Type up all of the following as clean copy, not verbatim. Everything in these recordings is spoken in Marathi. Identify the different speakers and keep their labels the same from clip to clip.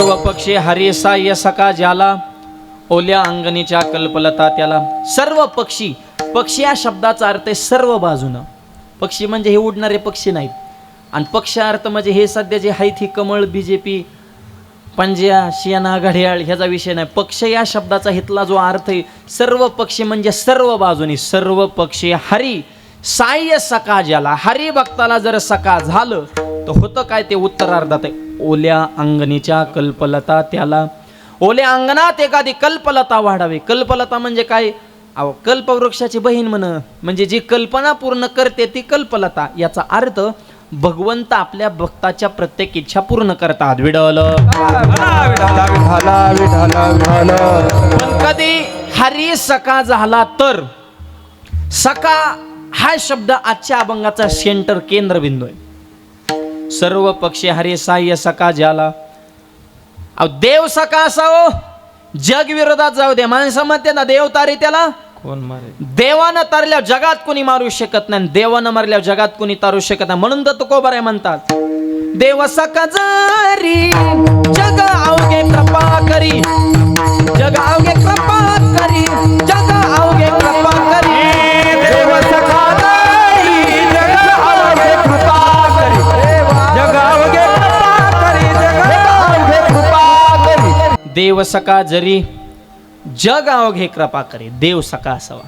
Speaker 1: सर्व पक्षी हरी साय सका ज्याला, ओल्या अंगणीच्या कल्पलता त्याला. सर्व पक्षी, पक्षी या शब्दाचा अर्थ आहे सर्व बाजूनं. पक्षी म्हणजे हे उडणारे पक्षी नाहीत. आणि पक्ष अर्थ म्हणजे हे सध्या जे आहेत ही कमळ, बीजेपी, पंजा, शियाना, घड्याळ ह्याचा विषय नाही. पक्ष या शब्दाचा हितला जो अर्थ आहे सर्व पक्षी म्हणजे सर्व बाजूनी. सर्व पक्षी हरी साय सका ज्याला. हरी भक्ताला जर सका झालं तर होतं काय ते उत्तरार्धात आहे. ओल्या अंगणीच्या कल्पलता त्याला. ओल्या अंगणात एखादी कल्पलता वाढावी. कल्पलता म्हणजे काय? अहो कल्पवृक्षाची बहीण म्हणजे जी कल्पना पूर्ण करते ती कल्पलता. याचा अर्थ भगवंत आपल्या भक्ताच्या प्रत्येक इच्छा पूर्ण करतात. विडल पण कधी हरी सका झाला तर. सका हा शब्द आजच्या अभंगाचा सेंटर केंद्रबिंदू आहे. सर्व पक्षी हरी साह्य सका ज्याला. देव सका असावं, जग विरोधात जाऊ दे. माणसं म्हणते ना देव तारी त्याला कोण मारे. देवानं तारल्यावर जगात कोणी मारू शकत नाही, देवानं मारल्यावर जगात कोणी तारू शकत नाही. म्हणून तर तुकोबाराय म्हणतात देव सका जरी जग अवघे कृपा करी. जग अवघे कृपा करी. जग अवघे कृपा करी. देव सका जरी जग अवघे कृपा करी. जग अवघे कृपा करी. जग अवघे कृपा करी. देव सका जरी जग अवघे कृपा करे. देव सका असावा.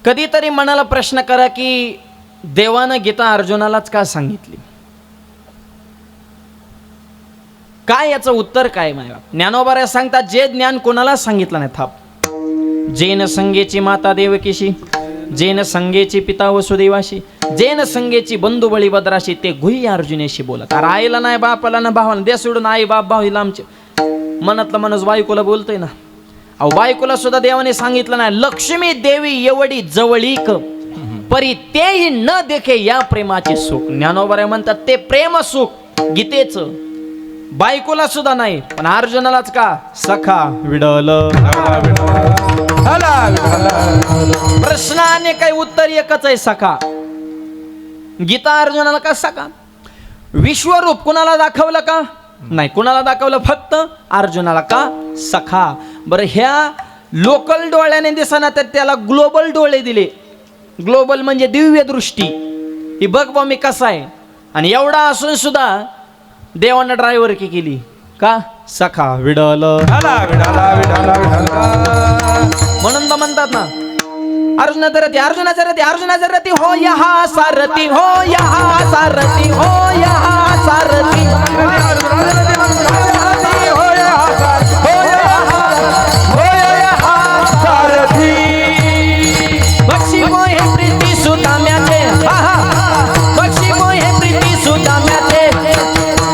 Speaker 1: कधीतरी मनाला प्रश्न करा की देवानं गीता अर्जुनालाच का सांगितली? काय याचं उत्तर काय? माया ज्ञानोबाऱ्या सांगतात जे ज्ञान कोणाला सांगितलं नाही थाप. जेन संगेची माता देवकीशी, जेन संगेची पिता वसुदेवाशी, जेन संगेची बंधू बळीभद्राशी, ते गुह्य अर्जुनेशी बोलत. अरे आईला नाही, बापाला ना, भावाला दे सोडून. आई बाप भाऊ हिला आमचे मनातला माणूस बायकोला बोलतोय ना. अहो बायकोला सुद्धा देवाने सांगितलं नाही लक्ष्मी देवी एवढी जवळीक परी तेही न देखे या प्रेमाचे सुख. ज्ञानोबाराय म्हणतात ते प्रेम सुख गीतेचं बायकोला सुद्धा नाही, पण अर्जुनालाच का? सखा विडल. प्रश्नाने काही उत्तर एकच आहे, सखा. गीता अर्जुनाला का सखा? विश्वरूप कुणाला दाखवलं का? नाही. कुणाला दाखवलं? फक्त अर्जुनाला. का? सखा. बरं ह्या लोकल डोळ्याने दिसना तर त्याला ग्लोबल डोळे दिले. ग्लोबल म्हणजे दिव्य दृष्टी. ही बघ बा मी कसा आहे. आणि एवढा असून सुद्धा देवानं ड्रायव्हर की केली. का? सखा विडल. म्हणून तर म्हणतात ना अर्जुनाचा रथी, अर्जुनाचा रथी, अर्जुनाचा रथी हो यहा सारथी, हो यहा सारथी, हो यहा सारथी. बक्षी मोहे प्रीती सुदाम्याचे, बक्षी मोहे प्रीती सुदाम्याचे,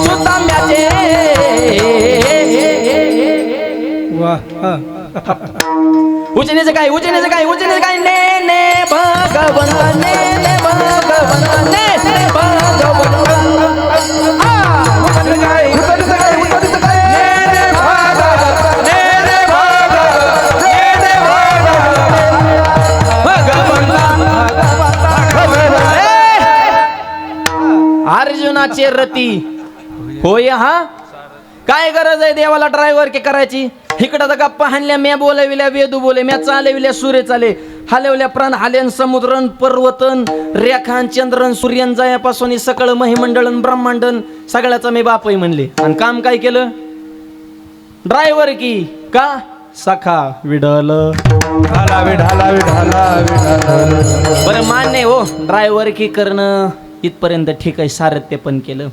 Speaker 1: सुदाम्याचे. उजनीचं काय? उजनीचं काय? उजनीचं काय? ने ने भगवंत, ने ने भगवंत, ने ने भगवंत. अर्जुनाचे रती होय. हा काय गरज आहे देवाला ड्रायव्हर के करायची? इकडं तर गप्पा हाणल्या, म्या बोलविल्या वेदू बोले, म्या चालविल्या सूर्य चाले, हलवल्या प्राण हालेन समुद्रन पर्वतन रेखान चंद्रन सूर्यन जायापासून सकळ महिमंडळन ब्रह्मांडन सगळ्याचा मी बापही म्हणले. आणि काम काय केलं? ड्रायव्हर की. का? सखा विडल. बरं मान्य हो ड्रायव्हर की करणं इथपर्यंत ठीक आहे. सारथ्य पण केलं.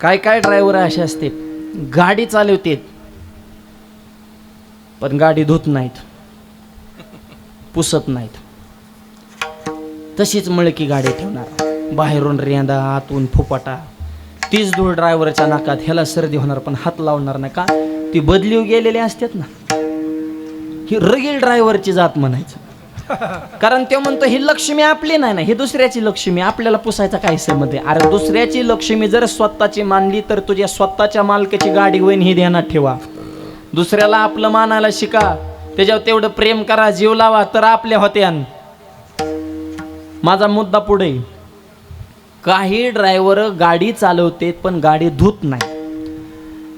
Speaker 1: काय काय ड्रायव्हर असे असते गाडी चालवतेत पण गाडी धुत नाहीत, पुसत नाहीत, तशीच मळकी गाडी ठेवणार. बाहेरून रेंदा, आतून फुपाटा, तीच धूळ ड्रायव्हरच्या नाकात. ह्याला सर्दी होणार पण हात लावणार नाही. का? ती बदली गेलेली असतात ना. ही रगील ड्रायव्हरची जात म्हणायचं. कारण ते म्हणतो ही लक्ष्मी आपली नाही ना, ही दुसऱ्याची लक्ष्मी. आपल्याला पुसायचा काय संबंध आहे? अरे दुसऱ्याची लक्ष्मी जर स्वतःची मानली तर तुझ्या स्वतःच्या मालकाची गाडी होईन ही ध्यानात ठेवा. दुसऱ्याला आपलं मानायला शिका, त्याच्यावर तेवढं प्रेम करा, जीव लावा, तर आपल्या होत्यान. माझा मुद्दा पुढे काही ड्रायव्हर गाडी चालवते पण गाडी धुत नाही.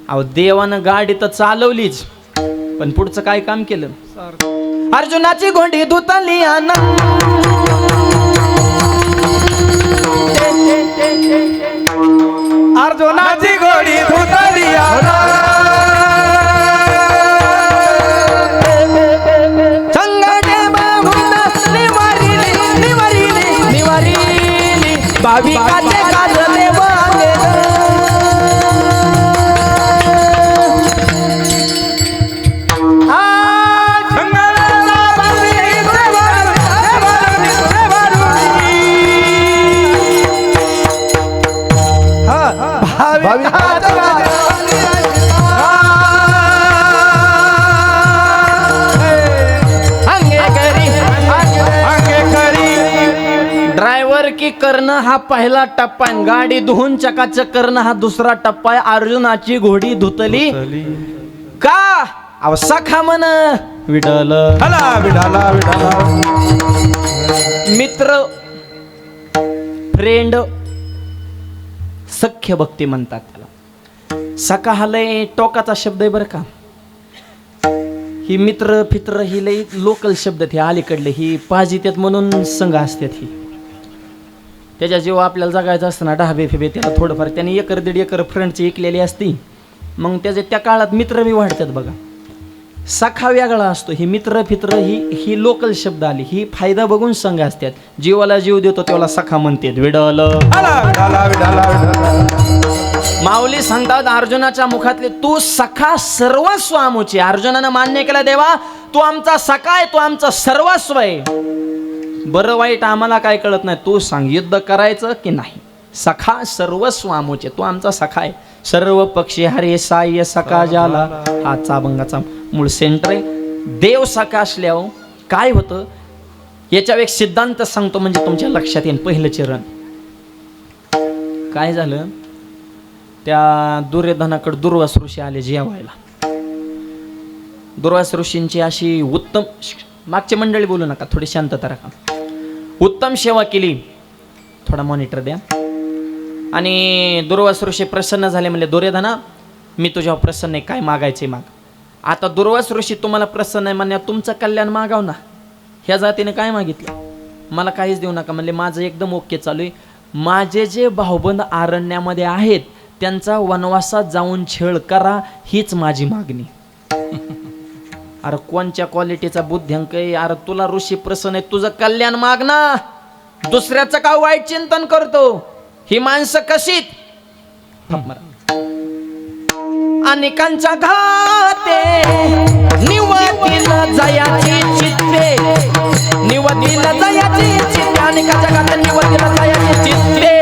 Speaker 1: अहो देवानं गाडी तर चालवलीच पण पुढचं काय काम केलं? अर्जुनाची घोंडी धुतली
Speaker 2: अर्जुनाची घोडी धुतली
Speaker 1: संगटे बाहून निवारिली भाविकाचे काजले वागे. ड्रायव्हर की करणं हा पहिला टप्पा आहे. गाडी धुवून चकाचक करणं हा दुसरा टप्पा आहे. अर्जुनाची घोडी धुतली का? अव सखा म्हण विठ्ठल मित्र फ्रेंड सख्य भक्ती म्हणतात त्याला. सखा हा लय टोकाचा शब्द आहे बरं का. ही मित्र फित्र ही लय लोकल शब्द हे अलीकडले ही पाजित्यात म्हणून संघ असतात. ही त्याच्या जेव्हा आपल्याला जगायचं असतं ना ढाबे फिबे त्याला थोडंफार त्याने एकर दीड एकर फ्रेंडची ऐकलेली असती मग त्याचे त्या काळात मित्र बी वाढतात बघा. सखा वेगळा असतो. ही मित्र फित्र ही लोकल शब्द आली. ही फायदा बघून संघ असतात. जीवाला जीव देतो तेव्हा सखा म्हणतात विडल. माऊली सांगतात अर्जुनाच्या मुखातले तू सखा सर्वस्व आमुचे. अर्जुनानं मान्य केलं देवा तू आमचा सखा आहे, तू आमचा सर्वस्व आहे. बरं वाईट आम्हाला काय कळत नाही, तू सांग युद्ध करायचं की नाही. सखा सर्वस्व आमुचे, तू आमचा सखा आहे. सर्व पक्षी हरे साय सखा जाला हा चाबंगाचा मूळ सेंटर आहे. देव सखा असल्यावर काय होतं याच्यावर एक सिद्धांत सांगतो म्हणजे तुमच्या लक्षात येईल. पहिलं चरण काय झालं, त्या दुर्योधनाकडे दुर्वास ऋषी आले जेवायला. दुर्वास ऋषींची अशी उत्तम, मागची मंडळी बोलू नका, थोडी शांतता राखा. उत्तम सेवा केली. थोडा मॉनिटर द्या. आणि दुर्वास ऋषी प्रसन्न झाले, म्हणले दुर्योधना मी तुझ्यावर प्रसन्न आहे, काय मागायचे माग. आता दुर्वास ऋषी तुम्हाला प्रसन्न आहे म्हणण्यात तुमचं कल्याण मागाव ना. ह्या जातीने काय मागितलं, मला काहीच देऊ नका. म्हणले माझं एकदम ओके चालू आहे. माझे जे भाऊबंद अरण्यामध्ये आहेत त्यांचा वनवासात जाऊन छळ करा हीच माझी मागणी. अरे कोणच्या क्वालिटीचा बुद्ध्यांक आहे. अरे तुला ऋषी प्रसन्न आहे, तुझं कल्याण माग ना, दुसऱ्याचं का वाईट चिंतन करतो. ही माणसं कशी अनेकांच्या घाते निवतीला जायाची चित्ते, निवतीला जायाची चित्ते, अनेकांच्या घाते निवतीला जायाची चित्ते.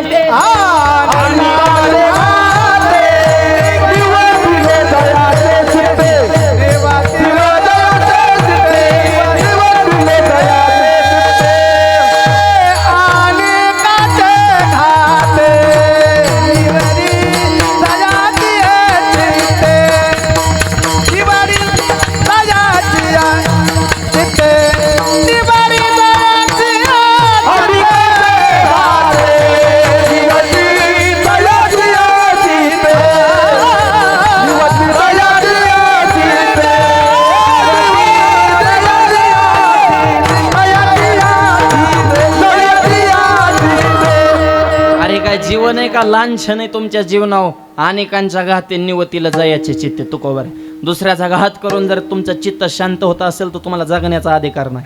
Speaker 1: जीवन आहे का लांछन आहे तुमच्या जीवनावर. अनेकांच्या घाते निवतीला जायचे चित्ते तुकोबर. दुसऱ्याचा घात करून जर तुमचं चित्त शांत होत असेल तर तुम्हाला जगण्याचा अधिकार नाही.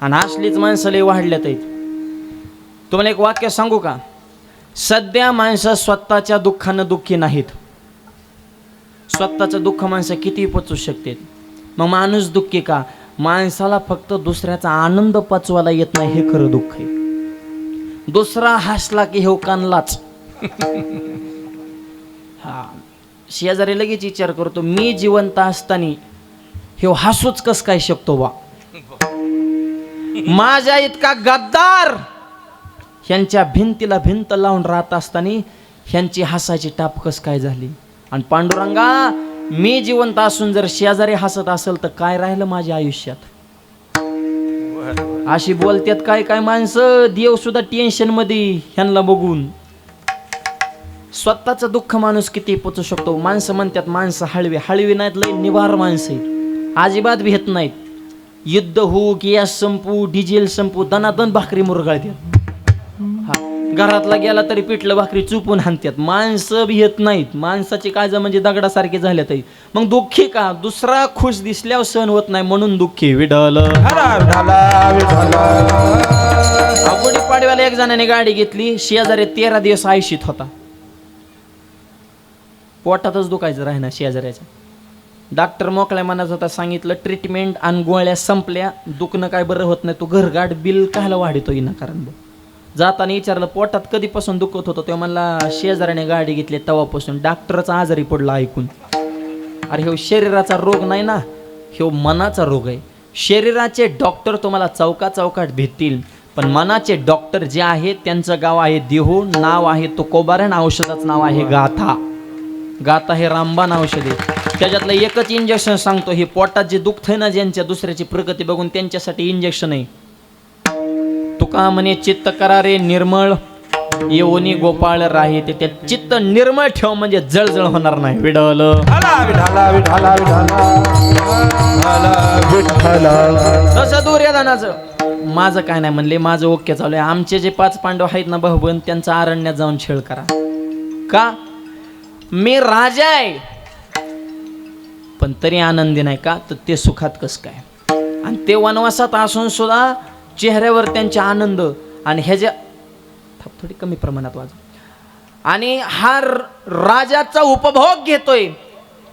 Speaker 1: आणि असलीच माणसं लई वाढल्यात आहेत. तुम्हाला एक वाक्य सांगू का, सध्या माणसं स्वतःच्या दुःखानं दुःखी नाहीत. स्वतःचं दुःख माणसं किती पचवू शकते. मग माणूस दुःखी का, माणसाला फक्त दुसऱ्याचा आनंद पचवायला येत नाही हे खरं दुःख आहे. दुसरा हसला की हे कानलाच. हा शेजारी लगेच विचार करतो मी जिवंत असताना हे हसूच कस काय शकतो बा. माझ्या इतका गद्दार ह्यांच्या भिंतीला भिंत लावून राहत असताना ह्यांची हसायची टाप कस काय झाली. आणि पांडुरंगा मी जिवंत असून जर शेजारी हसत असेल तर काय राहिलं माझ्या आयुष्यात. अशी बोलतात काय काय माणसं, देव सुद्धा टेन्शन मध्ये ह्यांना बघून. स्वतःचं दुःख माणूस किती पोचू शकतो. माणसं म्हणतात माणसं हळवी नाहीत, लय निवार माणसं आहेत, अजिबात भेट नाहीत. युद्ध होऊ, गॅस संपू, डिझेल संपू, दनादन भाकरी मुरगाळतात. घरातला गेला तरी पिठलं भाकरी चुपून हाणतात. माणसं भेट नाहीत. माणसाची काळजी म्हणजे दगडासारखी झाल्यात. मग दुःखी का? दुसरा खुश दिसल्यावर सहन होत नाही म्हणून दुःखी. विढल गुढीपाडव्याला एक जणाने गाडी घेतली, शेजारी 13 दिवस आयशीत होता. पोटातच दुखायचं राहिना शेजाऱ्याच्या. डॉक्टर मोकळ्या मनात होता, सांगितलं ट्रीटमेंट आणि गोळ्या संपल्या, दुखणं काय बरं होत नाही, तू घरगाड बिल कायला वाढतो ना कारण. जाताना विचारलं पोटात कधीपासून दुखत होतं, तेव्हा मला शेजाऱ्याने गाडी घेतली तेव्हापासून. डॉक्टरचा आजारी पडला ऐकून. अरे ह्यो शरीराचा रोग नाही ना, ह्यो मनाचा रोग आहे. शरीराचे डॉक्टर तुम्हाला चौकात भेटतील, पण मनाचे डॉक्टर जे आहेत त्यांचं गाव आहे देहू, नाव आहे तो कोबारण, औषधाचं नाव आहे गाथा हे रामबाण औषध आहे. त्याच्यातलं एकच इंजेक्शन सांगतो, हे पोटात जे दुखतंय ना ज्यांच्या, दुसऱ्याची प्रगती बघून त्यांच्यासाठी इंजेक्शन आहे. तुका म्हणे चित्त करा रे निर्मळ, येऊनी गोपाळ राही. ते त्या चित्त निर्मळ ठेव म्हणजे जळजळ होणार नाही. विडल तसं दुर्योधनाचं माझं काय नाही म्हणले, माझं ओके चालू आहे. आमचे जे 5 पांडव आहेत ना भाऊबंद, त्यांचा अरण्यात जाऊन छळ करा. का? मी राजा आहे पण तरी आनंदी नाही का? तर ते सुखात कस काय? आणि ते वनवासात असून सुद्धा चेहऱ्यावर त्यांचे आनंद. आणि ह्याच्या थोडी कमी प्रमाणात वाज. आणि हा राजाचा उपभोग घेतोय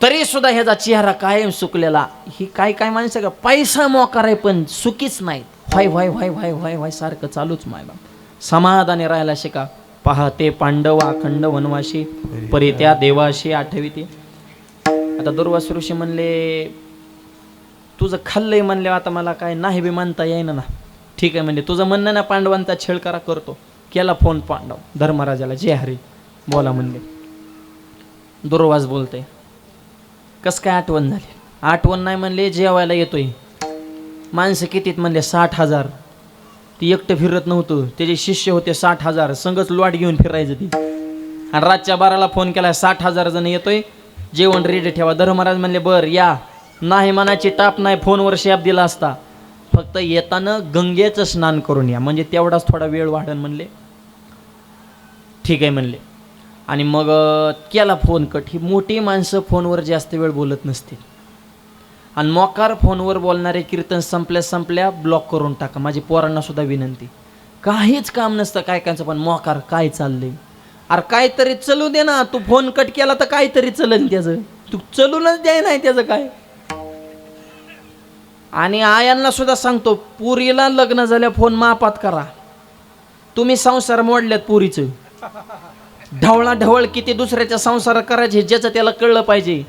Speaker 1: तरी सुद्धा ह्याचा चेहरा कायम सुकलेला. ही काय माणसं का पैसा मोकार आहे पण सुखीच नाहीत. व्हाय सारखं चालूच. मायबाप समाधानी राहायला शिका. पहा ते पांडव अखंड वनवाशी, परित्या देवाशी आठविते. आता दुर्वास ऋषी म्हणले तुझं खाल्लंय म्हणले, आता मला काय नाही बी म्हणता येईना ना. ठीक आहे म्हणजे तुझं म्हणणं ना पांडवांचा छळ करा, करतो. केला फोन पांडव धर्मराजाला, जय हरी बोला म्हणले. दुर्वास बोलते कस काय आठवण झाली? आठवण नाही म्हणले, जेवायला येतोय. माणसं कितीत म्हणले 60,000. ती एकटं फिरत नव्हतं, त्याचे शिष्य होते 60,000, संगच लॉट घेऊन फिरायचं ती. आणि रातच्या 12ला फोन केला, 60,000 जण येतोय, जेवण रेडी ठेवा. धर्मराज म्हणले बर या. नाही मनाची टाप नाही, फोनवर शाप दिला असता. फक्त येताना गंगेचं स्नान करून या, म्हणजे तेवढाच थोडा वेळ वाढन म्हणले. ठीक आहे म्हणले. आणि मग केला फोन कट. ही मोठी माणसं फोनवर जास्त वेळ बोलत नसते. आणि मोकार फोनवर बोलणारे कीर्तन संपल्या ब्लॉक करून टाका. माझी पोरांना सुद्धा विनंती. काहीच काम नसतं काय कायचं, पण मोकार काय चाललंय? अरे काहीतरी चलू दे ना. तू फोन कट केला तर काहीतरी चलन त्याचं, तू चलूनच द्याय नाही त्याचं काय. आणि आयांना सुद्धा सांगतो, पुरीला लग्न झाल्या फोन मापात करा. तुम्ही संसार मोडल्यात पुरीचं. ढवळाढवळ किती दुसऱ्याच्या संसार करायचे ज्याचं त्याला कळलं पाहिजे.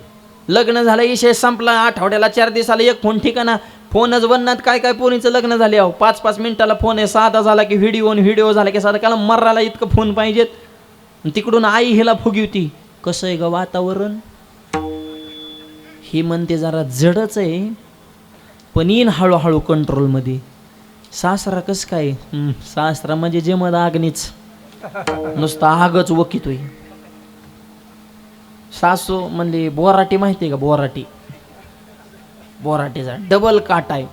Speaker 1: लग्न झालं, विषय संपला. आठवड्याला 4 दिवसाला एक फोन. ठीक आहे ना, फोनच बनणार. काय पोरीचं लग्न झाले अहो, 5-5 मिनिटाला फोन आहे. साधा झाला की व्हिडिओ झाला की साधा. काला मर्राला इतकं फोन पाहिजेत. तिकडून आई हिला फुगवती, कसं आहे ग वातावरण? ही म्हणते जरा जडच आहे पण येईन हळूहळू कंट्रोलमध्ये. सासरा कसं काय? सासरा म्हणजे जेमद आगनीच, नुसतं आगच वकितोय. सासू म्हणली बोराटी माहिती आहे का? बोराटीचा डबल काटा आहे,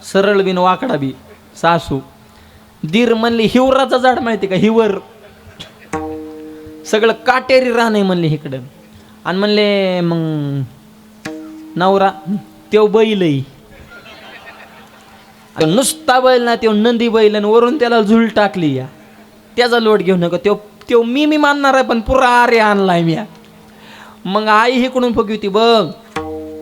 Speaker 1: सरळ बिन वाकडा बी. सासू दीर म्हणली हिवराचा झाड माहिती का? हिवर सगळं काटेरी रान आहे म्हणले इकडं. आणि म्हणले मग नवरा त्यो बैलही, नुसता बैल ना, त्यो नंदी बैल, आणि वरून त्याला झुल टाकली. या त्याचा लोट घेऊ नका. त्यो मी मानणार आहे पण पुरा आरे आणलाय मी. मग आई इकडून फुगवती, बघ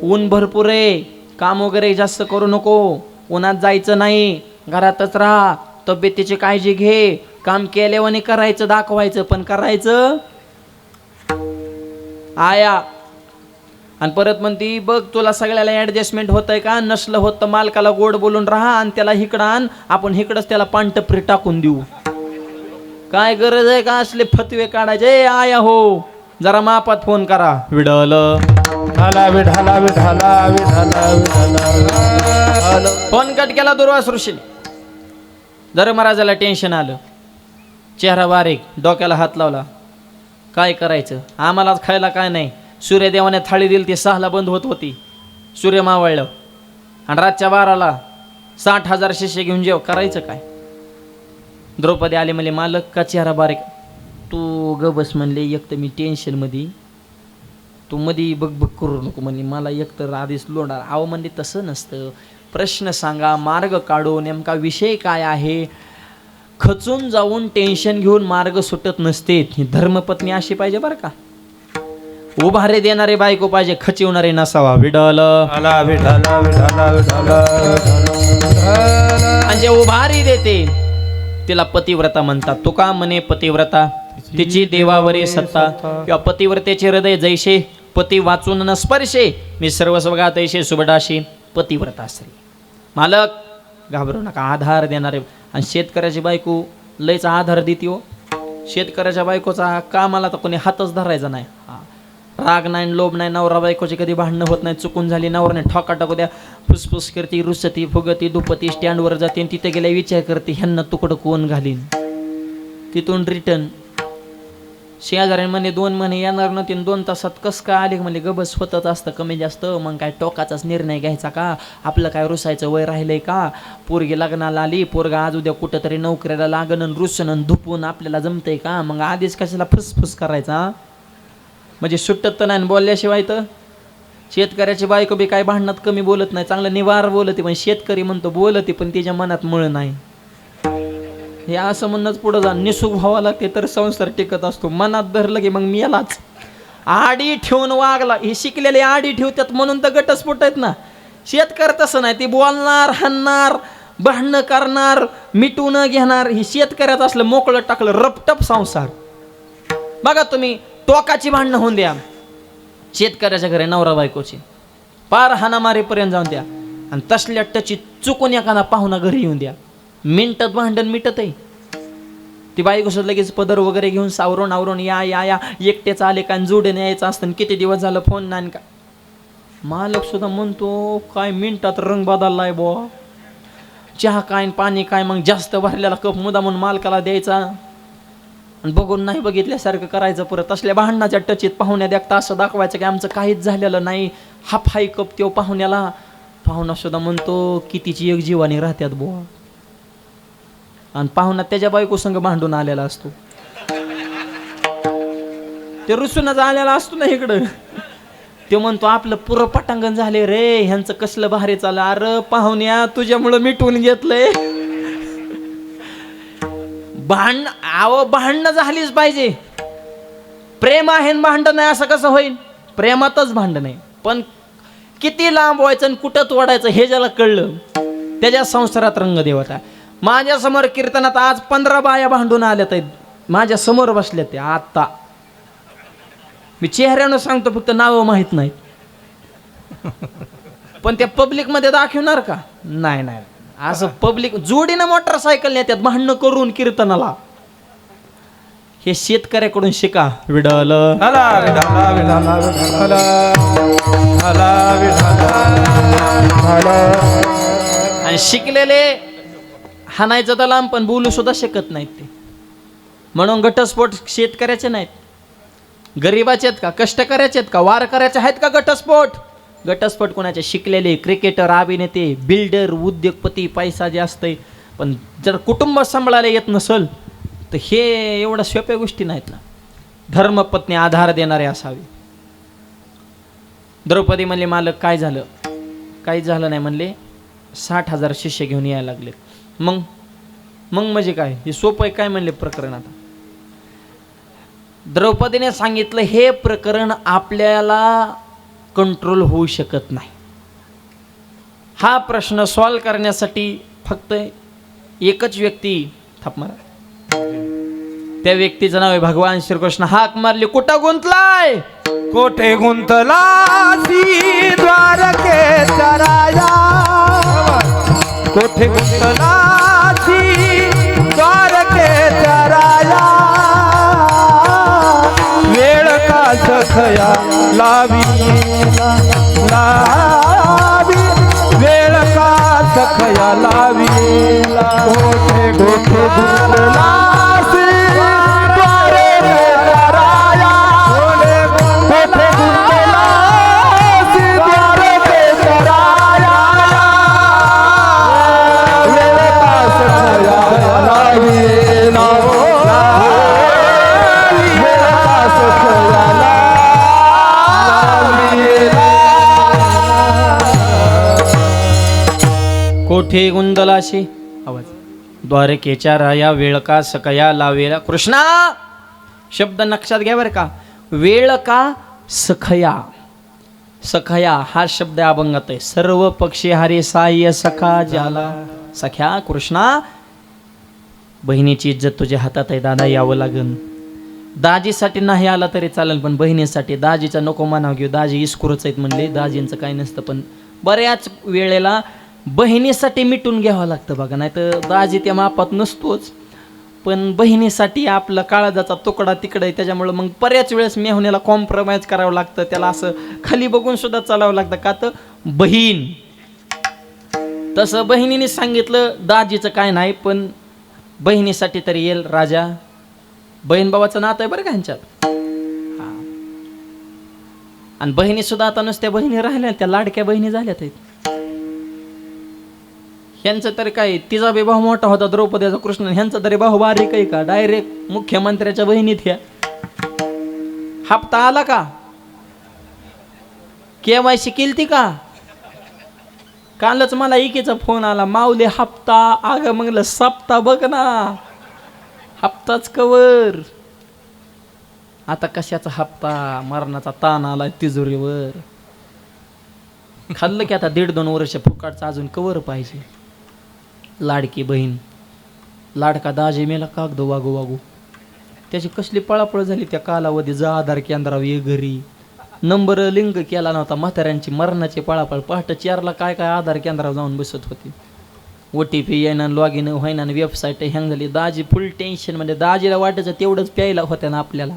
Speaker 1: ऊन भरपूर आहे, काम वगैरे जास्त करू नको, उन्हात जायचं नाही, घरातच राहा, तब्येतीची काळजी घे, काम केल्यावानी करायचं, दाखवायचं पण करायचं. आया आणि परत म्हणती, बघ तुला सगळ्याला ॲडजस्टमेंट होतंय का? नसलं होत तर मालकाला गोड बोलून राहा आणि त्याला इकडं आण, आपण इकडंच त्याला पानटपरी टाकून देऊ. काय गरज आहे का असले फतवे काढायचे? आया हो जरा मापात फोन करा. विडल फोन कट केला दुर्वास ऋषीने. धर्मराजाला टेन्शन आलं, चेहरा बारीक, डोक्याला हात लावला. काय करायचं, आम्हालाच खायला काय नाही. सूर्यदेवाने थाळी दिली ती 6ला बंद होत होती, सूर्य मावळलं. आणि रातच्या 12ला 60,000 शिष्य घेऊन जेव, करायचं काय. द्रौपदी आले म्हणले, मालक का चेहरा बारीक. तू ग बस म्हणले, एक तर मी टेन्शनमध्ये, तू मधी बघ करू नको म्हणले, मला एकतर आधीच लोणार. आहो म्हणले तसं नसतं, प्रश्न सांगा, मार्ग काढू, नेमका विषय काय आहे. खचून जाऊन टेन्शन घेऊन मार्ग सुटत नसते. ही धर्मपत्नी अशी पाहिजे बरं का. उभारे देणारे बायको पाहिजे, खचिवणारे नसावा. विडल म्हणजे उभारी देते तिला पतिव्रता म्हणतात. तुका म्हणे पतिव्रता तिची देवावरी सत्ता. किंवा पतिव्रतेचे हृदय जैसे पती वाचून न स्पर्शे, मी सर्वस्वगा तैसे सुबडाशी पतिव्रता स्त्री. मालक घाबरू नका, आधार देणारे. आणि शेतकऱ्याची बायको लयच आधार देते हो. शेतकऱ्याच्या बायकोचा कामाला तर कोणी हातच धरायचा नाही. राग नाही, लोभ नाही, नवरा बायकोची कधी भांडणं होत नाही. चुकून झाली नवराने ठोका टाकू द्या, फुसफुस करते, रुसती फुगती, दुपती, स्टँडवर जाते, तिथे गेल्या विचार करते ह्यांना तुकडं कोण घालीन. तिथून रिटर्न शेजाऱ्याने म्हणे 2 महिने येणार नव्हते, 2 तासात कसं काय आले म्हणले, गबस होतच असतं कमी जास्त. मग काय टोकाचाच निर्णय घ्यायचा का, आपलं काय रुसायचं वय राहिलंय का. पोरगी लग्नाला आली, पोरगा आज उद्या कुठं तरी नोकरीला लागण, रुसन धुपून आपल्याला जमतंय का. मग आधीच कशाला फुसफुस करायचा. म्हणजे सुट्टत तर नाही बोलल्याशिवाय. तर शेतकऱ्याची बायको बी काय भांडणात कमी बोलत नाही, चांगलं निवार बोलते. पण शेतकरी म्हणतो बोलते पण तिच्या मनात मुळ नाही. हे असं म्हणणंच पुढं जा, निसुख व्हावं लागते तर संसार टिकत असतो. मनात धरलं की मग मेलाच. आडी ठेवून वागला, हे शिकलेले आडी ठेवतात म्हणून तर घटस्फोट आहेत ना. शेतकरी तसं नाही, ती बोलणार, हाणणार, भांडणं करणार, मिटून घेणार. हे शेतकऱ्यात असलं मोकळं टाकलं रपटप संसार. बघा तुम्ही, टोकाची भांडणं होऊन द्या शेतकऱ्याच्या घरी नवरा बायकोची, पार हाणामारीपर्यंत जाऊन द्या. आणि तसल्या टची चुकून एखादा पाहुणा घरी येऊन द्या, मिनटात भांडण मिटत आहे. ती बायको सुद्धा लगेच पदर वगैरे घेऊन सावरून आवरून या या या एकटेच आले का, जोडीने यायचं असतं, किती दिवस झालं फोन नाही का. मालक सुद्धा म्हणतो काय मिनटात रंग बदललाय बुवा. चहा काय पाणी काय, मग जास्त भरलेला कप मुदा म्हणून मालकाला द्यायचा आणि बघून नाही बघितल्यासारखं करायचं. परत असल्या भांडणाच्या टचीत पाहुण्या देखता असं दाखवायचं की आमचं काहीच झालेलं नाही. हाफ हाय कप त्यो पाहुण्याला. पाहुणा सुद्धा म्हणतो कितीची एक जीवानी राहत्यात बुवा. आणि पाहुणा त्याच्या बायको संग भांडून आलेला असतो, ते रुसूनच आलेला असतो ना इकडं. ते म्हणतो आपलं पुरं पटांगण झाले रे, ह्यांचं कसलं भारी चाललं. अरे पाहुण्या तुझ्यामुळं मिटवून घेतलंय. भांडणं झालीच पाहिजे. प्रेम आहे भांडण नाही असं कसं होईल. प्रेमातच भांडण आहे, पण किती लांब व्हायचं आणि कुठं तोडायचं हे ज्याला कळलं त्याच्या संसारात रंग देवता. माझ्या समोर कीर्तनात आज 15 बाया भांडून आल्यात आहेत, माझ्या समोर बसल्या त्या. आता मी चेहऱ्यानं सांगतो, फक्त नावं माहित नाही. पण त्या पब्लिक मध्ये दाखवणार का. नाही नाही, असं पब्लिक जोडीनं मोटरसायकल नेत्यात भांडणं करून कीर्तनाला. हे शेतकऱ्याकडून शिका. विडल आणि शिकलेले हाणायचं तर लांब, पण बोलू सुद्धा शकत नाहीत ते. म्हणून घटस्फोट शेतकऱ्याचे नाहीत, गरीबाचे आहेत का, कष्टकऱ्याचे आहेत का, वारकऱ्याचे आहेत का घटस्फोट. घटस्फोट कोणाचे, शिकलेले, क्रिकेटर, अभिनेते, बिल्डर, उद्योगपती, पैसा जे असतंय. पण जर कुटुंब सांभाळायला येत नसल तर हे एवढ्या सोप्या गोष्टी नाहीत ना. धर्मपत्नी आधार देणारे असावे. द्रौपदी म्हणले मालक काय झालं. काहीच झालं नाही म्हणले, 60,000 शिष्य घेऊन यायला लागले. मग म्हणजे काय, हे सोपं आहे काय म्हणले प्रकरण. आता द्रौपदीने सांगितलं हे प्रकरण आपल्याला कंट्रोल होऊ शकत नाही. हा प्रश्न सॉल्व करण्यासाठी फक्त एकच व्यक्ती, थाप मारा, त्या व्यक्तीचं नाव आहे भगवान श्रीकृष्ण. हाक मारली, कुठं गुंतलाय.
Speaker 2: कोठे गुंतला द्वारकेचा राजा, कोठे गुंतला द्वारकेचा राजा. वेळ का सखया लावी लावी, वेळ का सखया लाविला कोठे गुंतला द्वारे केसराया कोठे गुंतला द्वारे केसराया वेळ का सखया लाविला वेळ का सखया
Speaker 1: कोठे गुंदलाशी आवाज द्वारकेच्या राया वेळ का सकया लावेला. कृष्णा शब्द लक्षात घ्या बरं का. वेळ का सखया, सखया हा शब्द अभंगात आहे. सर्व पक्षी हरे साह्य सखा ज्याला. सख्या कृष्णा बहिणीची इज्जत तुझ्या हातात आहे दादा, यावं लागन. दाजीसाठी नाही आला तरी चालेल पण बहिणीसाठी दाजीचा नको मानाव घेऊ. दाजी इस्कुरच आहेत म्हणले, दाजींचं काही नसतं. पण बऱ्याच वेळेला बहिणीसाठी मिटून घ्यावं लागतं बघा. नाही तर दाजी त्या मापात नसतोच, पण बहिणीसाठी आपला काळजाचा तुकडा तिकडे आहे. त्याच्यामुळं मग बऱ्याच वेळेस मेहुण्याला कॉम्प्रोमाइज करावं लागतं. त्याला असं खाली बघून सुद्धा चालावं लागतं. का तर बहीण. तसं बहिणीने सांगितलं दाजीचं काय नाही, पण बहिणीसाठी तरी येईल राजा. बहीण भावाचं नातं आहे बरं का ह्यांच्यात. आणि बहिणी सुद्धा आता नुसत्या बहिणी राहिल्या, त्या लाडक्या बहिणी झाल्यात आहेत. ह्यांचं तरी काय, तिचा बी भाऊ मोठा होता द्रौपदीचा कृष्ण, ह्यांचा तरी भाऊ बारीक आहे का, डायरेक्ट मुख्यमंत्र्याच्या बहिणीत ह्या. हप्ता आला का, केवायसी केलती का. कालच मला एकीचा फोन आला, माऊली हप्ता. अगं म्हणलं सप्ता बघ ना, हप्ताच कवर. आता कशाचा हप्ता, मरणाचा ताण आला तिजोरीवर. खाल्लं की आता 1.5-2 वर्ष फुकाटचं अजून कवर पाहिजे. लाडकी बहीण, लाडका दाजी मेला कागद वागू वागू. त्याची कसली पळापळ झाली त्या कालावधी. जा आधार केंद्रावर ये घरी, नंबर लिंक केला नव्हता. म्हाताऱ्यांची मरणाची पळापळ. पहाटे 4ला काय काय आधार केंद्रावर जाऊन बसत होती. OTP येणार, लॉग इन व्हायना, वेबसाईट हँग झाली. दाजी फुल टेन्शनमध्ये. दाजीला वाटायचं तेवढंच प्यायला होत्या ना आपल्याला.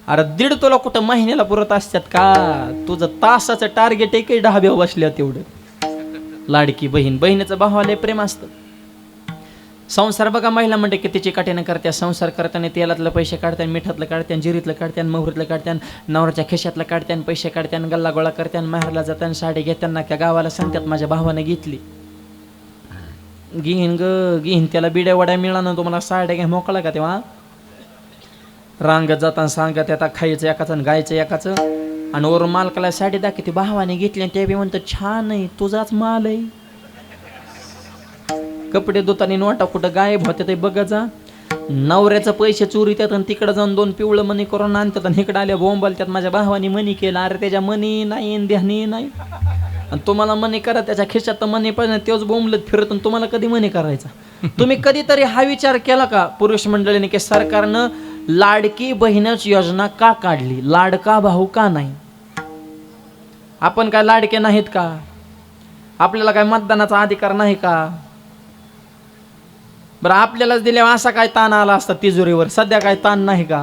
Speaker 1: अरे 1.5 तोला कुठं महिन्याला पुरत असतात का. तुझं तासाचं टार्गेट एकही ढाब्यावर बसल्या तेवढं. लाडकी बहीण, बहिणीचं भावाला प्रेम असतं. संसार बघा महिला म्हणते की तिची काठीनं करत्या. संसार करताना तेलातलं पैसे काढत्यान, मिठातलं काढत्यान, जिरीतलं काढत्यान, मोहरीतलं काढत्यान, नवऱ्याच्या खिशातलं काढत्यान, पैसे काढत्यान, गल्ला गोळा करत्यान, माहेरला जाताना साडी घेताना त्या गावाला सांगतात माझ्या भावाने घेतली. घेईन ग घेईन, त्याला बिड्या वड्या मिळालं तुम्हाला साड्या घ्या मोकळा का तेव्हा. रांगत जाताना सांगत आता खायचं एकाचं आणि गायचं एकाचं. आणि वरून मालकाला साडी दाखवते भावाने घेतली, आणि ते बी म्हणतं छान आहे, तुझाच माल आहे. कपडे धुताना नोटा कुठं गायब होते ते बघा जा. नवऱ्याचं पैसे चोरी त्यात आणि तिकडं जाऊन 2 पिवळं मनी करून आणतात आणि इकडं आल्या बोंबाल त्यात माझ्या भावाने मनी केलं. अरे त्याच्या मनी नाही ध्यानी नाही. आणि तुम्हाला मनी करा, त्याच्या खिशात तर मनी पाहिजे, तेच बोंबलत फिरत. तुम्हाला कधी मनी करायचा. तुम्ही कधीतरी हा विचार केला का पुरुष मंडळीने की सरकारनं लाडकी बहिणच योजना का काढली, लाडका भाऊ का नाही. आपण काय लाडके नाहीत का, आपल्याला काय मतदानाचा अधिकार नाही का. बरं आपल्यालाच दिल्यावर असा काय ताण आला असता तिजोरीवर, सध्या काय ताण नाही का.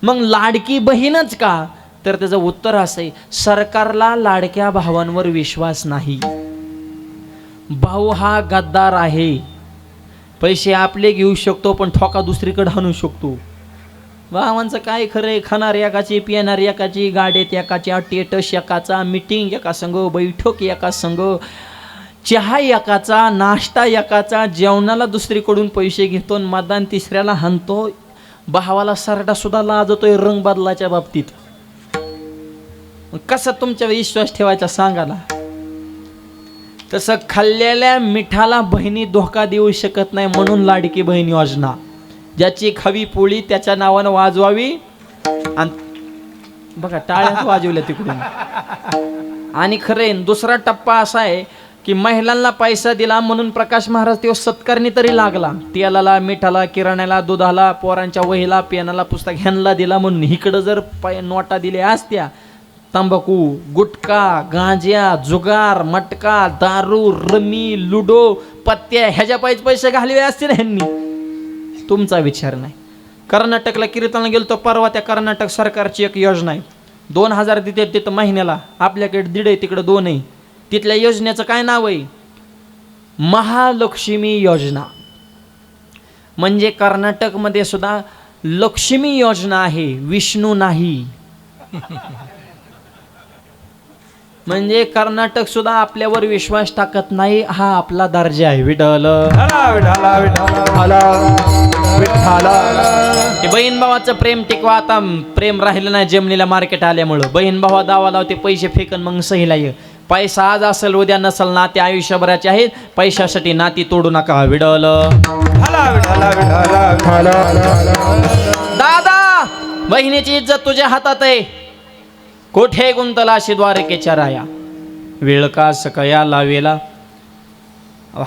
Speaker 1: मग लाडकी बहीणच का, तर त्याचं उत्तर असं आहे, सरकारला लाडक्या भावांवर विश्वास नाही. भाऊ हा गद्दार आहे. पैसे आपले घेऊ शकतो पण ठोका दुसरीकडे आणू शकतो. भावांचं काय खरंय, खाणार एकाची, पिणार एकाची, गाड्यात एकाची, टेटस एकाचा, मीटिंग एका संघ, बैठक एका संघ, चहा एकाचा, नाश्ता एकाचा, जेवणाला दुसरीकडून पैसे घेतो, मतदान तिसऱ्याला हाणतो. भावाला सरडा सुद्धा लाजतोय रंग बदलाच्या बाबतीत. कसं तुमच्या विश्वास ठेवायचा सांगा ना. तसं खाल्लेल्या मिठाला बहिणी धोका देऊ शकत नाही, म्हणून लाडकी बहीण योजना. ज्याची खावी पोळी त्याच्या नावानं वाजवावी. आणि बघा टाळ्याच वाजवल्या तिकडून. आणि खरे दुसरा टप्पा असा आहे की महिलांना पैसा दिला म्हणून प्रकाश महाराज तेव्हा सत्कारणी तरी लागला. तेलाला, मिठाला, किराण्याला, दुधाला, पोरांच्या वहीला, पेनाला, पुस्तक ह्यांना दिला म्हणून. इकडं जर नोटा दिल्या असत्या, तंबाखू, गुटखा, गांज्या, जुगार, मटका, दारू, रमी, लुडो, पत्त्या ह्याच्या पायीच पैसे घालवे असते ना ह्यांनी. तुमचा विचार नाही. कर्नाटकला कीर्तनाला गेलो तो परवा. त्या कर्नाटक सरकारची एक योजना आहे, 2000 देते तिथं महिन्याला. आपल्याकडे 1.5 आहे, तिकडं 2 आहे. तिथल्या योजनेचं काय नाव आहे, महालक्ष्मी योजना, म्हणजे कर्नाटकमध्ये सुद्धा लक्ष्मी योजना आहे, विष्णू नाही. म्हणजे कर्नाटक सुद्धा आपल्यावर विश्वास टाकत नाही, हा आपला दर्जा आहे. विठ्ठल
Speaker 2: विठाला विठाला विठाला.
Speaker 1: ते बहीण भावाचं प्रेम टिकवा. आता प्रेम राहिलं नाही जमिनीला मार्केट आल्यामुळं. बहीण भावा दावा लावते, पैसे फेकन मग सहीला ये. पैसा आज असेल उद्या नसल, नाते आयुष्यभराचे आहेत. पैशासाठी नाती तोडू नका. विडल दादा, बहिणीची इज्जत तुझ्या हातात आहे. कोठे गुंतला अशी द्वारकेच्या राया, वेळ का सकया लावेला.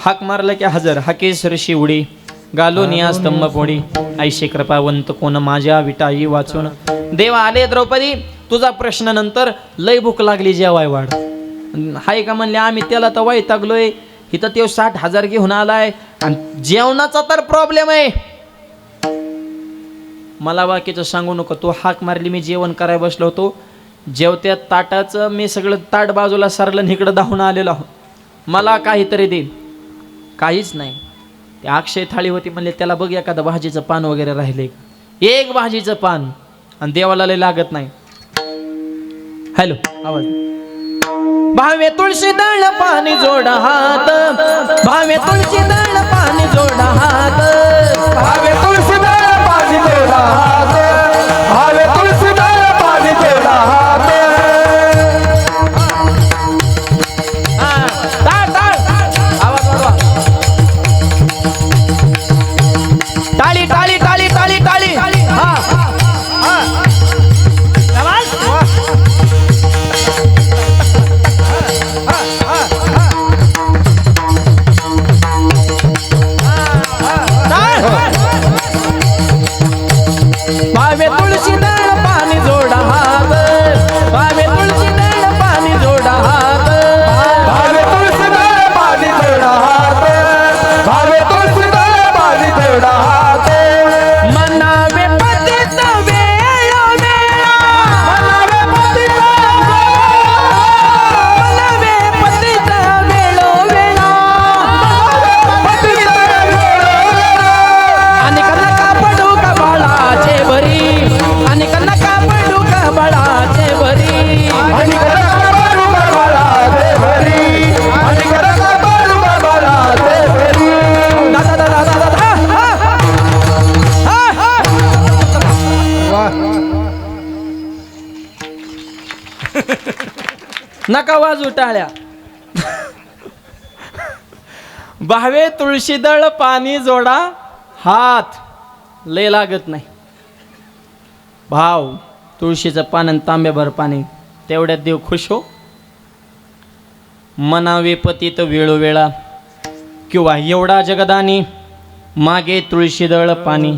Speaker 1: हाक मारलं की हजर, हाकेसर शिवडी घालून या स्तंभ पोडी. ऐशी कृपावंत कोण माझ्या विटाई वाचून. देवा आले द्रौपदी, तुझा प्रश्न नंतर. लय भूक लागली, जेवाय वाढ. हाय का म्हणले, आम्ही त्याला तर वैतागलोय. इथं ते 60,000 घेऊन आलाय आणि जेवणाचा तर प्रॉब्लेम आहे. मला बाकीचं सांगू नको. तू हाक मारली, मी जेवण करायला बसलो होतो. जेवत्या ताटाचं मी सगळं ताट बाजूला सरलं, इकडं धावून आलेलो आहो. मला काहीतरी दे. काहीच नाही. ते अक्षय थाळी होती, म्हणले त्याला बघ एखादं भाजीचं पान वगैरे राहिले. एक भाजीचं पान, आणि देवाला लय लागत नाही. हॅलो, आवाज. भावे तुळशी दळ पाणी जोडा हात, भावे तुळशी दळ पाणी जोडा हात.
Speaker 2: भावे तुळशी दळ पाणी जोडा हात, भावे तुळशी दळ पाणी जोडा हात.
Speaker 1: आवाज वाढवा. टाळी टाळी टाळी टाळी टाळी. हा भावे तुळशी दळ पाणी जोडा हात, भावे तुळशी दळ पाणी जोडा हात.
Speaker 2: भावे तुळशी दळ पाणी जोडा हात, भावे तुळशी दळ पाणी जोडा हात.
Speaker 1: मनावे पतित वेळोवेळा,
Speaker 2: मनावे पतित
Speaker 1: मनावे पतित वेळोवेळा.
Speaker 2: पतित वेळोवेळा.
Speaker 1: आणि नका पडू का बाळाचे भरी, आणि नका पडू का बाळाचे भरी.
Speaker 2: आणि करता बाळू बाळा दे भरी, आणि करता बाळू बाळा दे भरी.
Speaker 1: दादा दादा दादा दादा. हा, हा. नका वाजू टाळ्या. भावे तुळशीदळ पाणी जोडा हात. लय लागत नाही. भाव तुळशीचं पान आणि तांब्याभर पाणी, तेवढ्यात देव खुश हो. मनावे पतित वेळोवेळा, किंवा एवढा जगदानी मागे तुळशीदळ पाणी.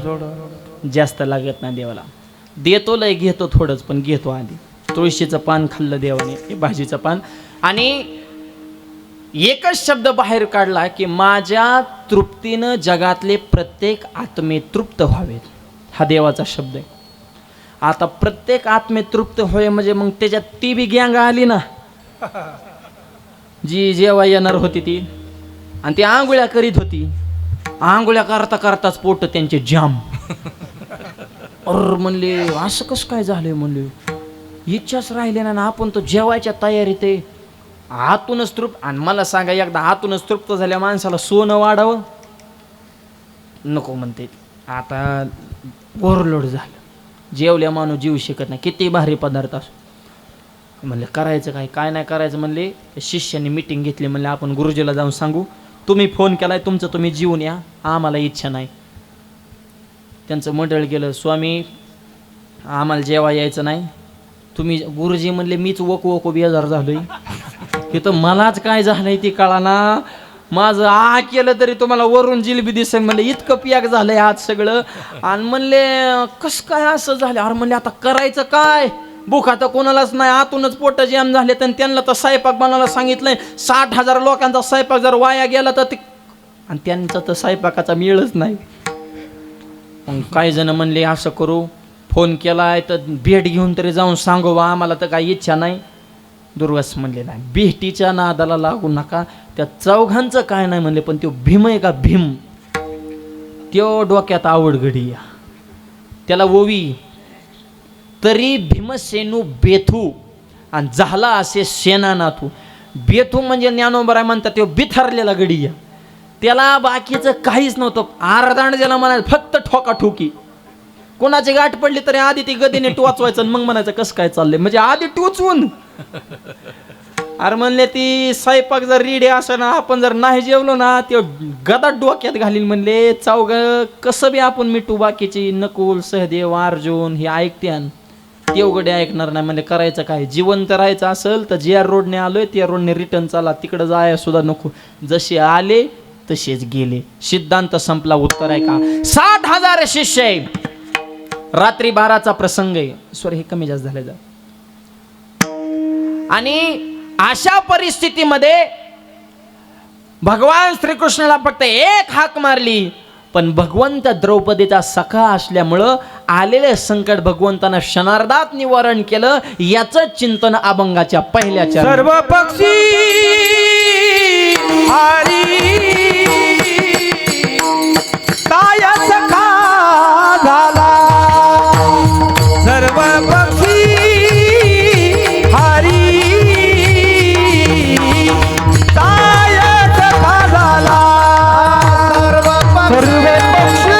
Speaker 1: जास्त लागत नाही देवाला. देतो लय, घेतो थोडंच, पण घेतो आधी. तुळशीचं पान खाल्लं देवाने, हे भाजीचं पान. आणि एकच शब्द बाहेर काढला की माझ्या तृप्तीनं जगातले प्रत्येक आत्मे तृप्त व्हावेत. हा देवाचा शब्द आहे. आता प्रत्येक आत्मे तृप्त होय म्हणजे मग त्याच्यात ती बी गँग आली ना, जी जेव्हा येणार होती ती. आणि ती आंघोळ्या करीत होती. आंघोळ्या करता करताच पोट त्यांचे जाम. म्हणले असं कसं काय झालंय. म्हणले इच्छाच राहिले ना, आपण तो जेवायच्या तयारीत आहे. आतूनच तृप्त. आणि मला सांगा, एकदा आतूनच तृप्त झाल्या माणसाला सोनं वाढावं नको म्हणते. आता ओव्हरलोड झालं, जेवल्या माणूस जीव शकत नाही, किती भारी पदार्थ असो. म्हणले करायचं काय, काय नाही करायचं. म्हणले शिष्यांनी मिटिंग घेतली. म्हणले आपण गुरुजीला जाऊन सांगू, तुम्ही फोन केलाय, तुमचं तुम्ही जीवन या, आम्हाला इच्छा नाही. त्यांचं मंडळ गेलं, स्वामी आम्हाला जेवा यायचं नाही. तुम्ही गुरुजी म्हणले मीच वकू बेजार झालोय. तिथं मलाच काय झालंय ती कळाना. माझं केलं तरी तुम्हाला वरून जिलबी दिसेल. म्हणले इतकं पियाक झालंय आज सगळं. आणि म्हणले कस काय असं झालं. अरे म्हणले आता करायचं काय, भूक आता कोणालाच नाही, आतूनच पोट जाम झाले. तर त्यांना तर स्वयंपाक बनायला सांगितलंय. 60,000 लोकांचा स्वयंपाक जर वाया गेला तर ते, आणि त्यांचा तर स्वयंपाकाचा मेळच नाही. मग काही जण म्हणले असं करू, फोन केलाय तर भेट घेऊन तरी जाऊन सांगू बा, आम्हाला तर काही इच्छा नाही. दुर्वास म्हणले नाही, भेटीच्या नादाला लागू नका. त्या चौघांचं काय नाही म्हणले, पण तो भीम आहे का भीम, त्यो डोक्यात आवड घडी या, त्याला ओवी. तरी भीमसेनू बेथू आणि झाला असे सेनानाथू. बेथू म्हणजे ज्ञानोबराय म्हणतात तो बिथरलेला गडी या, त्याला बाकीचं काहीच नव्हतं. आरदांड ज्याला म्हणायचं फक्त ठोकाठोकी. कोणाची गाठ पडली तरी आधी ती गदीने टोचवायचं आणि मग म्हणायचं कसं काय चाललंय, म्हणजे आधी टोचवून. अरे म्हणले ती स्वयंपाक जर रेडी असं ना, आपण जर नाही जेवलो ना, ते गदा डोक्यात घालील. म्हणले चौघ कसं बी आपण मिटू, बाकीची नकुल सहदेव अर्जुन हे ऐकत्यान, तेवढे ऐकणार नाही. म्हणजे करायचं काय, जिवंत राहायचं असेल तर ज्या रोडने आलोय त्या रोडने रिटर्न चाला, तिकडे जाय सुद्धा नको. जसे आले तसेच गेले, सिद्धांत संपला. उत्तर आहे का 60,000 शिष्य आहे. रात्री 12चा प्रसंग आहे. सॉरी, हे कमी जास्त झाले जा. आणि अशा परिस्थितीमध्ये भगवान श्रीकृष्णाला फक्त एक हाक मारली, पण भगवंत द्रौपदीचा सखा असल्यामुळं आलेले संकट भगवंतानं क्षणार्धात निवारण केलं. याचं चिंतन अभंगाच्या पहिल्या चरणात.
Speaker 2: सर्व पक्षी हरी काय सखा झाला, सर्व पक्षी हरी काय सखा झाला, सर्व पक्षी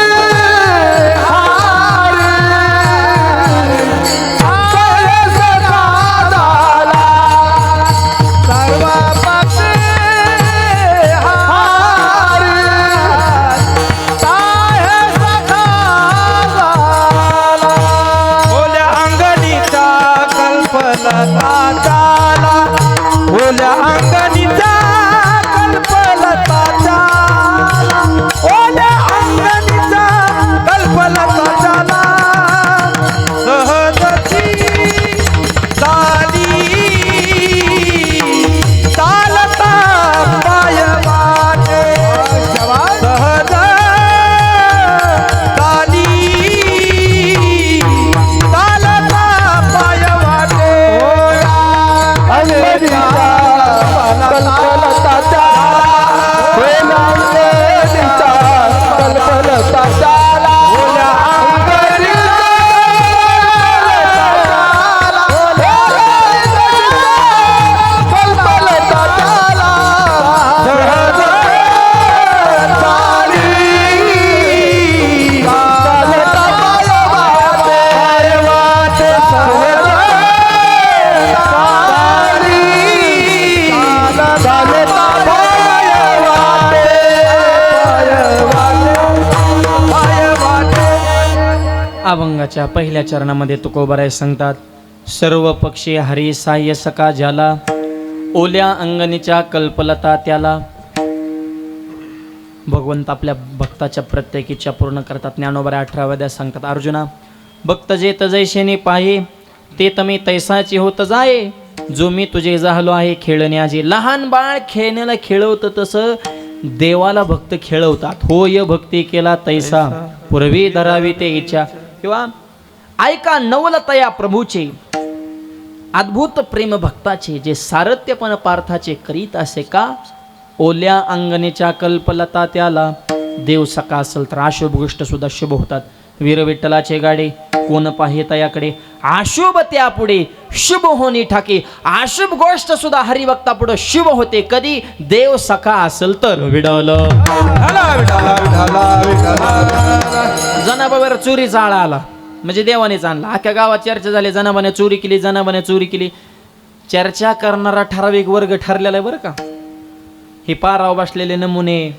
Speaker 1: अभंगाच्या पहिल्या चरणामध्ये तुकोबाराय सांगतात, सर्व पक्षी हरी साह्य सका ज्याला, ओल्या अंगणीच्या कल्पलता त्याला. भगवंत आपल्या भक्ताच्या प्रत्येक इच्छा पूर्ण करतात. ज्ञानोबाराय 18व्या सांगतात, अर्जुना भक्त जे तजैशेने पाहे, ते तमी तैसाची होत जाये, जो मी तुझे झालो आहे खेळण्याचे. लहान बाळ खेळण्याला खेळवतं तसं देवाला भक्त खेळवतात. होय भक्ती केला तैसा, पूर्वी धरावी ते इच्छा. किंवा ऐका नवलतया प्रभूचे, अद्भुत प्रेम भक्ताचे, जे सारथ्यपण पार्थाचे करीत असे का. ओल्या अंगणीच्या कल्पलता त्याला, देव सका असेल तर अशुभ गोष्ट सुद्धा शुभ होतात. वीर विठ्ठलाचे गाडे कोण पाहे तयाकडे, अशुभ त्या पुढे शुभ होणी ठाके. अशुभ गोष्ट सुद्धा हरिभक्ता पुढे शुभ होते. कधी देव सखा असेल तर. विडल जनाबावर चोरीचा आळा आला म्हणजे देवानेच आणला. अख्ख्या गावात चर्चा झाली, जनाबाने चोरी केली, जनाबाने चोरी केली. चर्चा करणारा ठराविक वर्ग ठरलेला आहे बरं का. हे पाराव बसलेले नमुने,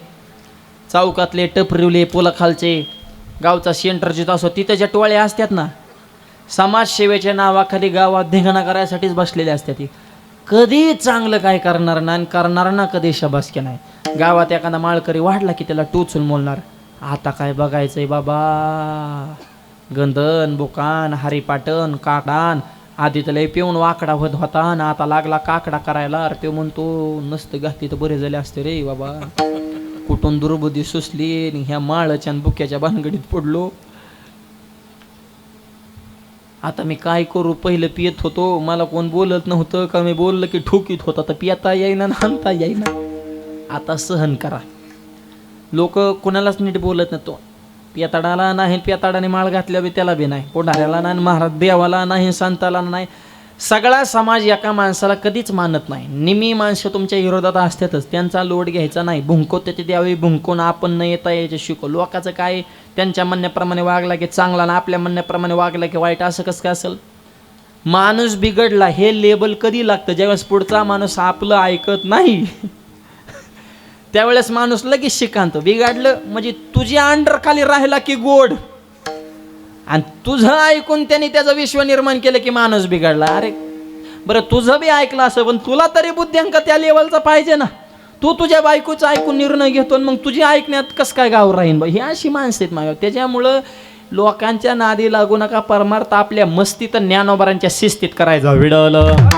Speaker 1: चौकातले टपरिवले, पोलाखालचे, गावचा सेंटर जिथं असो तिथं ज्या टोळ्या असतात ना, समाजसेवेच्या नावाखाली गावात धिंगाणा करायसाठीच बसलेले असतात. कधी चांगलं काय करणार ना, आणि करणार ना कधी शबासकी नाही. गावात एखादा माळकरी वाढला की त्याला टोचून बोलणार, आता काय बघायचंय बाबा, गंधन बुकान हरिपाटन काकडान. आधी तर लय पिऊन वाकडा होत होता आणि आता लागला काकडा करायला. अरे तो म्हणतो नसतं घातली तर बरे झाले असते रे बाबा, कुठून दुर्बुद्धी सुचली ह्या माळच्या बुक्याच्या भानगडीत पडलो. आता मी काय करू, पहिलं पियत होतो, मला कोण बोलत नव्हतं का, मी बोललं की ठोकीत होता, तर पिता येईना आणता येईना. आता सहन करा. लोक कोणालाच नीट बोलत नव्हतो. पियाताडाला नाही, पियाताडाने माळ घातल्या बी त्याला बी नाही, कोढाऱ्याला नाही, महाराज देवाला नाही, संताला नाही. सगळा समाज एका माणसाला कधीच मानत नाही. निमी माणसं तुमच्या विरोधात असतातच, त्यांचा लोट घ्यायचा नाही. भुंकवते ते द्यावे भुंकून, आपण न येता यायचे शिकव. लोकांचं काय, त्यांच्या म्हणण्याप्रमाणे वागला की चांगला ना आपल्या म्हणण्याप्रमाणे वागला की वाईट, असं कसं काय असेल. माणूस बिघडला हे लेबल कधी लागतं, ज्यावेळेस पुढचा माणूस आपलं ऐकत नाही त्यावेळेस माणूस लगेच शिकांत. बिघडलं म्हणजे तुझ्या अंडर खाली राहिला की गोड, आणि तुझं ऐकून त्यांनी त्याचा विश्व निर्माण केलं की माणूस बिघडला. अरे बरं, तुझं बी ऐकलं असं, पण तुला तरी बुद्ध्यांक त्या लेवलचा पाहिजे ना. तू तुझ्या बायकोचं ऐकून निर्णय घेतो, मग तुझी ऐकण्यात कसं काय गाव राहीन बा. ही अशी माणसं आहेत माझ्या. त्याच्यामुळं लोकांच्या नादी लागू नका. परमार्थ आपल्या मस्तीत ज्ञानोबारांच्या शिस्तीत करायचा. विडलं